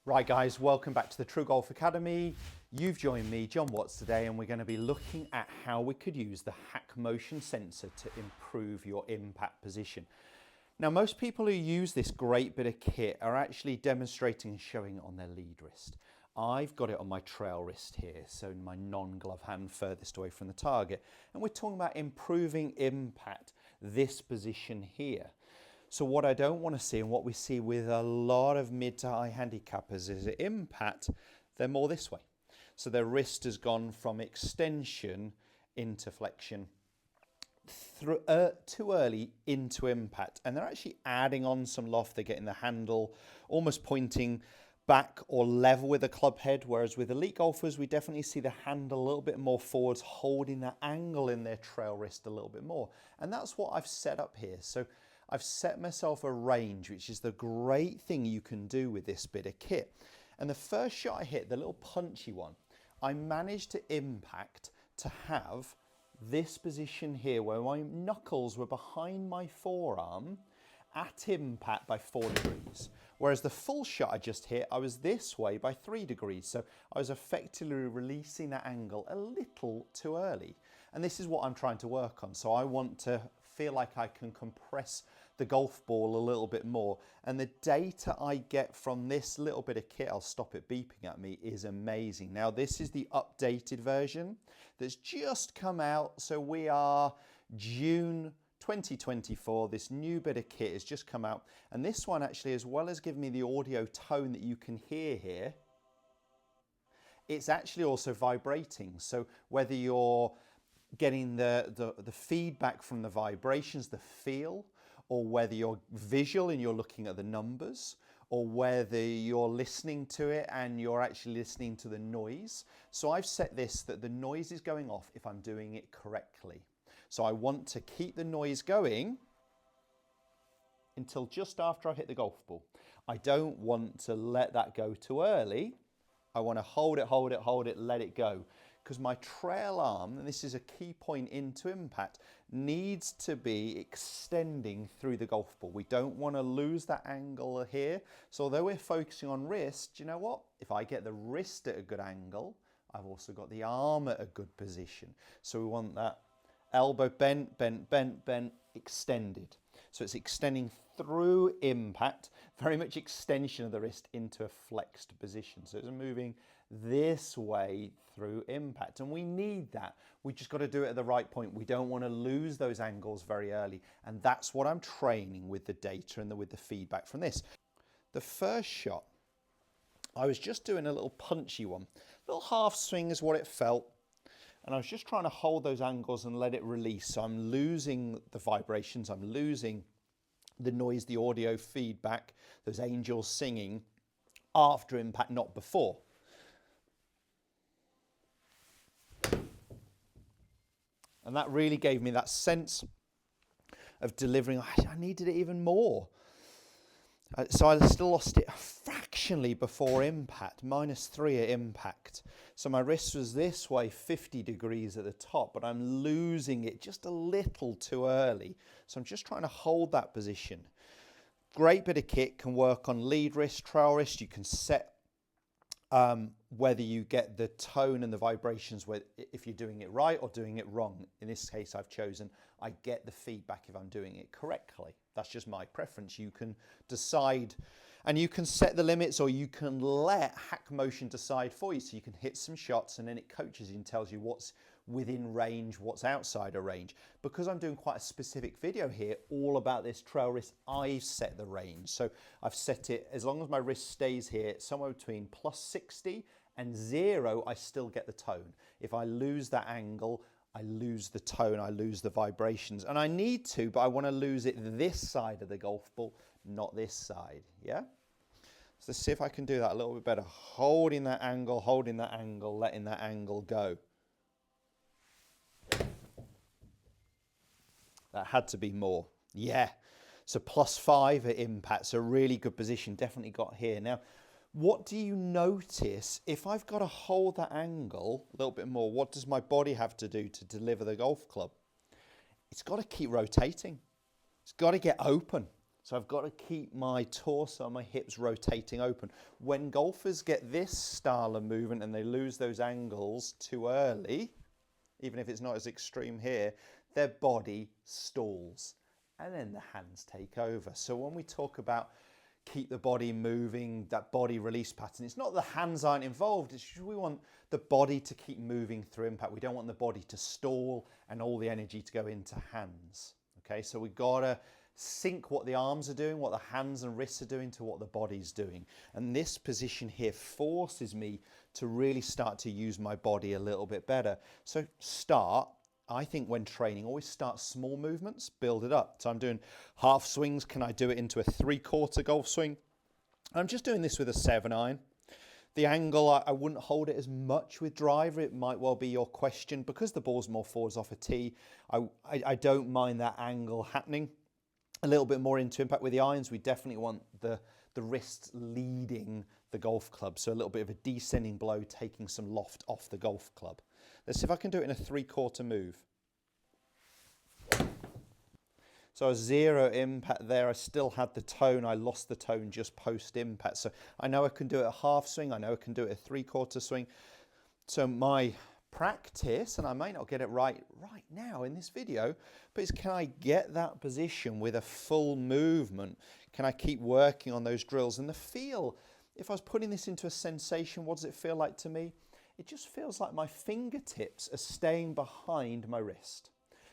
Right guys, welcome back to the TruGolf Academy. You've joined me, John Watts, today, and we're going to be looking at how we could use the Hackmotion sensor to improve your impact position. Now, most people who use this great bit of kit are actually demonstrating and showing it on their lead wrist. I've got it on my trail wrist here, so my non-glove hand furthest away from the target. And we're talking about improving impact, this position here. So what I don't want to see, and what we see with a lot of mid to high handicappers, is at impact, they're more this way. So their wrist has gone from extension into flexion, too early into impact. And they're actually adding on some loft. They're getting the handle almost pointing back or level with the club head, whereas with elite golfers, we definitely see the handle a little bit more forwards, holding that angle in their trail wrist a little bit more. And that's what I've set up here. So I've set myself a range, which is the great thing you can do with this bit of kit. And the first shot I hit, the little punchy one, I managed to impact to have this position here where my knuckles were behind my forearm at impact by 4 degrees. Whereas the full shot I just hit, I was this way by 3 degrees. So I was effectively releasing that angle a little too early. And this is what I'm trying to work on. So I want to feel like I can compress the golf ball a little bit more. And the data I get from this little bit of kit, I'll stop it beeping at me, is amazing. Now this is the updated version that's just come out. So we are June 2024, this new bit of kit has just come out. And this one actually, as well as giving me the audio tone that you can hear here, it's actually also vibrating. So whether you're getting the feedback from the vibrations, the feel, or whether you're visual and you're looking at the numbers, or whether you're listening to it and you're actually listening to the noise. So I've set this that the noise is going off if I'm doing it correctly. So I want to keep the noise going until just after I hit the golf ball. I don't want to let that go too early. I want to hold it, let it go. Because my trail arm, and this is a key point into impact, needs to be extending through the golf ball. We don't want to lose that angle here. So although we're focusing on wrist, you know what? If I get the wrist at a good angle, I've also got the arm at a good position. So we want that elbow bent, extended. So it's extending through impact, very much extension of the wrist into a flexed position. So it's moving this way through impact. And we need that. We just got to do it at the right point. We don't want to lose those angles very early. And that's what I'm training with the data and with the feedback from this. The first shot, I was just doing a little punchy one. A little half swing is what it felt. And I was just trying to hold those angles and let it release. So I'm losing the vibrations, I'm losing the noise, the audio feedback, those angels singing after impact, not before. And that really gave me that sense of delivering. I needed it even more. So I still lost it fractionally before impact, -3 at impact. So my wrist was this way, 50 degrees at the top, but I'm losing it just a little too early. So I'm just trying to hold that position. Great bit of kit, can work on lead wrist, trail wrist. You can set whether you get the tone and the vibrations, if you're doing it right or doing it wrong. In this case, I've chosen, I get the feedback if I'm doing it correctly. That's just my preference. You can decide, and you can set the limits, or you can let Hackmotion decide for you. So you can hit some shots and then it coaches you and tells you what's within range, what's outside of range. Because I'm doing quite a specific video here, all about this trail wrist, I've set the range. So I've set it, as long as my wrist stays here, somewhere between +60 and 0, I still get the tone. If I lose that angle, I lose the tone, I lose the vibrations. And I need to, but I want to lose it this side of the golf ball, not this side, yeah? So let's see if I can do that a little bit better. Holding that angle, letting that angle go. That had to be more, yeah. So +5 at impact, so really good position, definitely got here. Now, what do you notice if I've got to hold that angle a little bit more? What does my body have to do to deliver the golf club? It's got to keep rotating. It's got to get open. So I've got to keep my torso and my hips rotating open. When golfers get this style of movement and they lose those angles too early, even if it's not as extreme here, their body stalls and then the hands take over. So when we talk about keep the body moving, that body release pattern, it's not the hands aren't involved, it's just we want the body to keep moving through impact. We don't want the body to stall and all the energy to go into hands. Okay, so we've got to sync what the arms are doing, what the hands and wrists are doing to what the body's doing. And this position here forces me to really start to use my body a little bit better. So I think when training, always start small movements, build it up. So I'm doing half swings. Can I do it into a 3/4 golf swing? I'm just doing this with a 7-iron. The angle, I wouldn't hold it as much with driver. It might well be your question. Because the ball's more forwards off a tee, I don't mind that angle happening. A little bit more into impact with the irons. We definitely want the wrists leading the golf club. So a little bit of a descending blow, taking some loft off the golf club. Let's see if I can do it in a 3/4 move. So a 0 impact there. I still had the tone. I lost the tone just post impact. So I know I can do it a half swing. I know I can do it a 3/4 swing. So my practice, and I may not get it right now in this video, but it's can I get that position with a full movement? Can I keep working on those drills? And the feel, if I was putting this into a sensation, what does it feel like to me? It just feels like my fingertips are staying behind my wrist.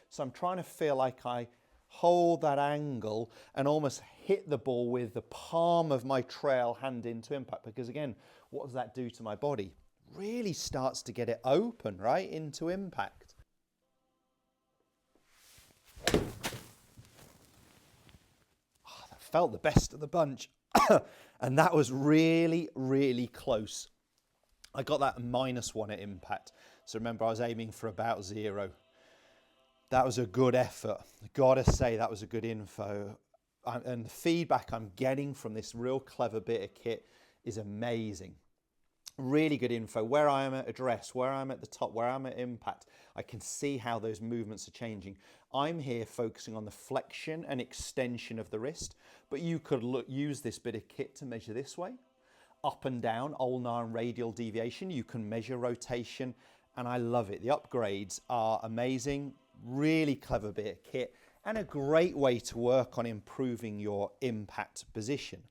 So I'm trying to feel like I hold that angle and almost hit the ball with the palm of my trail hand into impact. Because again, what does that do to my body? Really starts to get it open, right, into impact. Oh, that felt the best of the bunch. And that was really, really close. I got that -1 at impact. So remember, I was aiming for about 0. That was a good effort. Gotta say, that was a good info. And the feedback I'm getting from this real clever bit of kit is amazing. Really good info. Where I am at address, where I'm at the top, where I'm at impact, I can see how those movements are changing. I'm here focusing on the flexion and extension of the wrist, but you could use this bit of kit to measure this way. Up and down, ulnar and radial deviation. You can measure rotation, and I love it. The upgrades are amazing. Really clever bit of kit, and a great way to work on improving your impact position.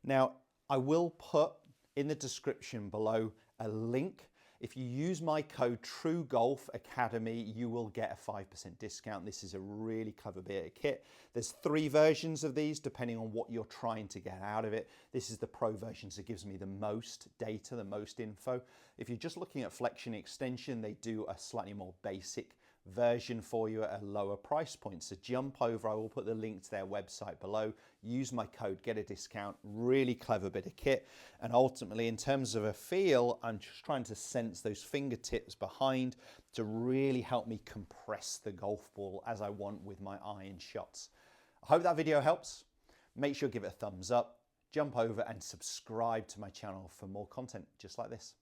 Now, I will put in the description below a link. If you use my code TruGolf Academy, you will get a 5% discount. This is a really clever bit of kit. There's 3 versions of these depending on what you're trying to get out of it. This is the Pro version, so it gives me the most data, the most info. If you're just looking at flexion extension, they do a slightly more basic version for you at a lower price point. So jump over, I will put the link to their website below. Use my code, get a discount. Really clever bit of kit. And ultimately, in terms of a feel, I'm just trying to sense those fingertips behind to really help me compress the golf ball as I want with my iron shots. I hope that video helps. Make sure to give it a thumbs up. Jump over and subscribe to my channel for more content just like this.